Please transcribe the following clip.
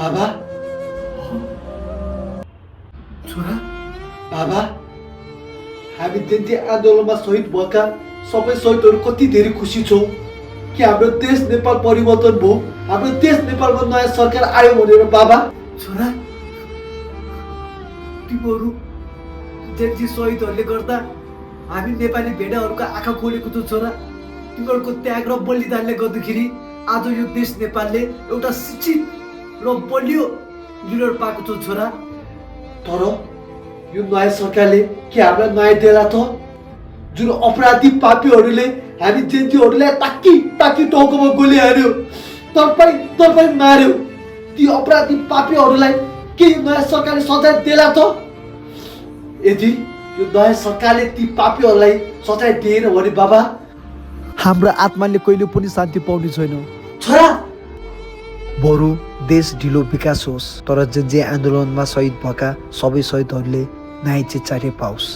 बाबा छोरा बाबा हामी त्यति आन्दोलनमा शहीद भएका सबै शहीदहरू कति धेरै खुसी छौँ कि हाम्रो देश नेपाल परिवर्तन भयो, हाम्रो देश नेपालमा नयाँ सरकार आयो भनेर। बाबा छोरा तिमीहरू त्यति शहीदहरूले गर्दा हामी नेपाली भेडाहरूको आँखा खोलेको छ छोरा। तिमीहरूको त्याग र बलिदानले गर्दाखेरि आज यो देश नेपालले एउटा शिक्षित र बलियो लिडर पाएको छ छोरा। तर यो नयाँ सरकारले के हामीलाई न्याय देला त? जुन अपराधी पापीहरूले हामी जेन्जीहरूलाई ताकी ताकी टाउकोमा गोली हान्यो, तरपाई मार्यो, ती अपराधी पापीहरूलाई के यो नयाँ सरकारले सजाय देला त? यदि यो नयाँ सरकारले ती पापीहरूलाई सजाय दिएन भने बाबा हाम्रो आत्माले कहिले पनि शान्ति पाउने छैन छोरा। बरु देश ढिलो विकास होस्, तर जे आन्दोलनमा शहीद भएका सबै शहीदहरूले न्याय चाहिँ चाँडै पाओस्।